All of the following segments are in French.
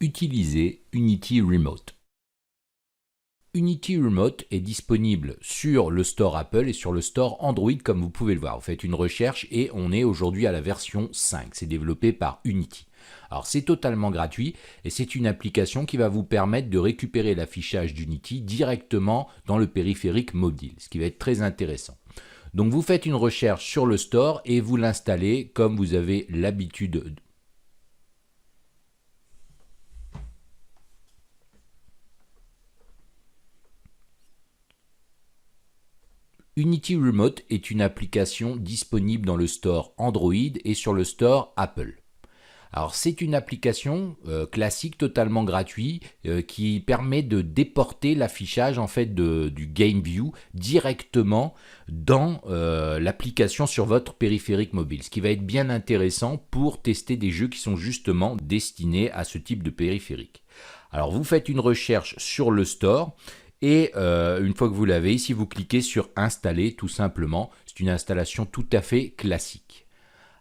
Utiliser Unity Remote. Unity Remote est disponible sur le store Apple et sur le store Android comme vous pouvez le voir. Vous faites une recherche et on est aujourd'hui à la version 5. C'est développé par Unity. Alors c'est totalement gratuit et c'est une application qui va vous permettre de récupérer l'affichage d'Unity directement dans le périphérique mobile, ce qui va être très intéressant. Donc vous faites une recherche sur le store et vous l'installez comme vous avez l'habitude. Unity Remote est une application disponible dans le store Android et sur le store Apple. Alors c'est une application classique totalement gratuite qui permet de déporter l'affichage en fait du GameView directement dans l'application sur votre périphérique mobile, ce qui va être bien intéressant pour tester des jeux qui sont justement destinés à ce type de périphérique. Alors vous faites une recherche sur le store. Et une fois que vous l'avez, ici vous cliquez sur installer tout simplement. C'est une installation tout à fait classique.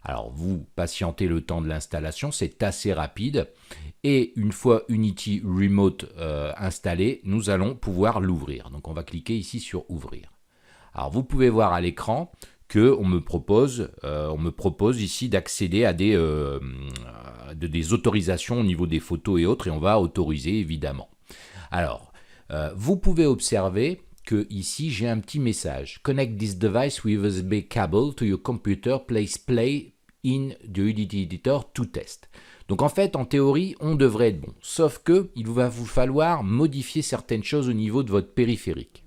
Alors vous patientez le temps de l'installation, c'est assez rapide. Et une fois Unity Remote installé, nous allons pouvoir l'ouvrir. Donc on va cliquer ici sur ouvrir. Alors vous pouvez voir à l'écran qu'on me propose ici d'accéder à des autorisations au niveau des photos et autres. Et on va autoriser évidemment. Alors, vous pouvez observer que ici j'ai un petit message. Connect this device with USB cable to your computer. Place play in the Unity Editor to test. Donc en fait, en théorie, on devrait être bon. Sauf que il va vous falloir modifier certaines choses au niveau de votre périphérique.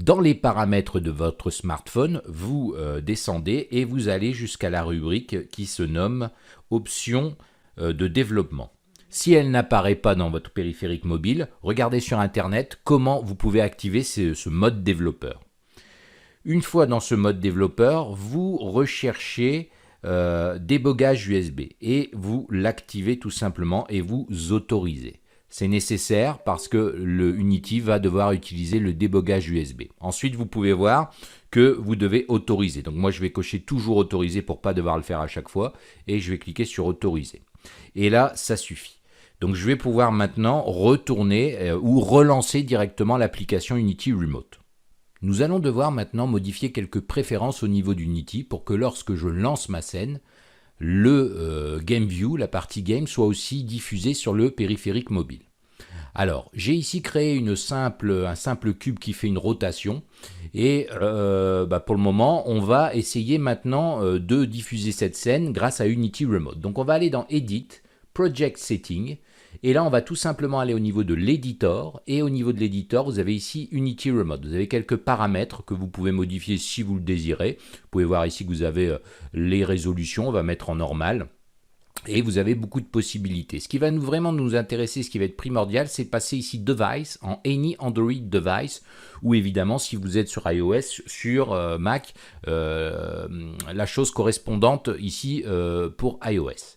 Dans les paramètres de votre smartphone, vous descendez et vous allez jusqu'à la rubrique qui se nomme Options de développement. Si elle n'apparaît pas dans votre périphérique mobile, regardez sur Internet comment vous pouvez activer ce mode développeur. Une fois dans ce mode développeur, vous recherchez débogage USB et vous l'activez tout simplement et vous autorisez. C'est nécessaire parce que le Unity va devoir utiliser le débogage USB. Ensuite, vous pouvez voir que vous devez autoriser. Donc moi, je vais cocher toujours autoriser pour ne pas devoir le faire à chaque fois et je vais cliquer sur autoriser. Et là, ça suffit. Donc je vais pouvoir maintenant retourner ou relancer directement l'application Unity Remote. Nous allons devoir maintenant modifier quelques préférences au niveau d'Unity pour que lorsque je lance ma scène, le GameView, la partie Game, soit aussi diffusée sur le périphérique mobile. Alors, j'ai ici créé un simple cube qui fait une rotation et pour le moment, on va essayer maintenant de diffuser cette scène grâce à Unity Remote. Donc on va aller dans Edit, Project Setting. Et là, on va tout simplement aller au niveau de l'éditeur. Et au niveau de l'éditeur, vous avez ici Unity Remote. Vous avez quelques paramètres que vous pouvez modifier si vous le désirez. Vous pouvez voir ici que vous avez les résolutions. On va mettre en normal. Et vous avez beaucoup de possibilités. Ce qui va vraiment nous intéresser, ce qui va être primordial, c'est passer ici Device en Any Android Device. Ou évidemment, si vous êtes sur iOS, sur Mac, la chose correspondante ici pour iOS.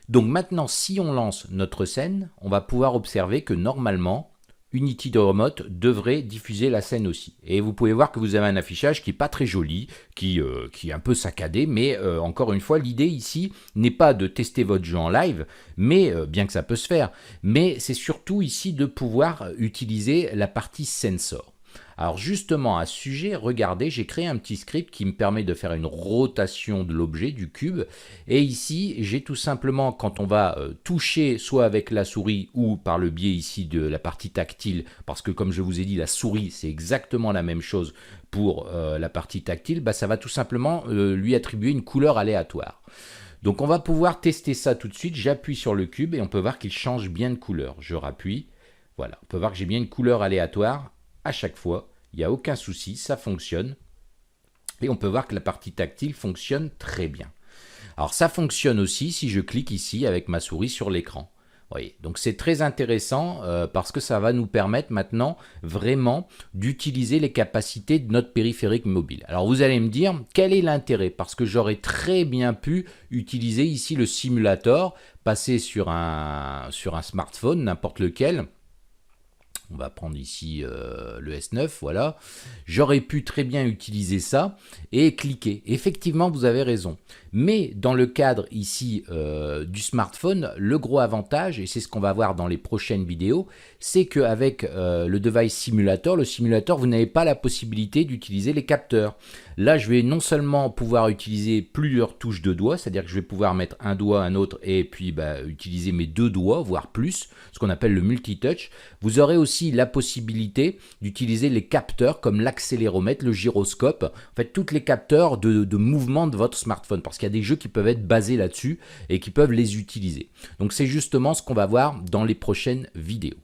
Donc maintenant, si on lance notre scène, on va pouvoir observer que normalement, Unity Remote devrait diffuser la scène aussi. Et vous pouvez voir que vous avez un affichage qui n'est pas très joli, qui est un peu saccadé, mais encore une fois, l'idée ici n'est pas de tester votre jeu en live, mais bien que ça peut se faire, mais c'est surtout ici de pouvoir utiliser la partie sensor. Alors justement à ce sujet, regardez, j'ai créé un petit script qui me permet de faire une rotation de l'objet, du cube. Et ici, j'ai tout simplement, quand on va toucher soit avec la souris ou par le biais ici de la partie tactile, parce que comme je vous ai dit, la souris, c'est exactement la même chose pour la partie tactile, ça va tout simplement lui attribuer une couleur aléatoire. Donc on va pouvoir tester ça tout de suite. J'appuie sur le cube et on peut voir qu'il change bien de couleur. Je rappuie, voilà, on peut voir que j'ai bien une couleur aléatoire à chaque fois, il n'y a aucun souci, ça fonctionne. Et on peut voir que la partie tactile fonctionne très bien. Alors ça fonctionne aussi si je clique ici avec ma souris sur l'écran. Voyez, donc c'est très intéressant parce que ça va nous permettre maintenant vraiment d'utiliser les capacités de notre périphérique mobile. Alors vous allez me dire, quel est l'intérêt? Parce que j'aurais très bien pu utiliser ici le simulator, passer sur un smartphone, n'importe lequel. On va prendre ici le S9, voilà. J'aurais pu très bien utiliser ça et cliquer. Effectivement, vous avez raison. Mais dans le cadre ici du smartphone, le gros avantage, et c'est ce qu'on va voir dans les prochaines vidéos, c'est qu'avec le device simulator, vous n'avez pas la possibilité d'utiliser les capteurs. Là, je vais non seulement pouvoir utiliser plusieurs touches de doigts, c'est-à-dire que je vais pouvoir mettre un doigt, un autre, et puis utiliser mes 2 doigts, voire plus, ce qu'on appelle le multitouch. Vous aurez aussi la possibilité d'utiliser les capteurs comme l'accéléromètre, le gyroscope, en fait, tous les capteurs de mouvement de votre smartphone, parce qu'il y a des jeux qui peuvent être basés là-dessus et qui peuvent les utiliser. Donc, c'est justement ce qu'on va voir dans les prochaines vidéos.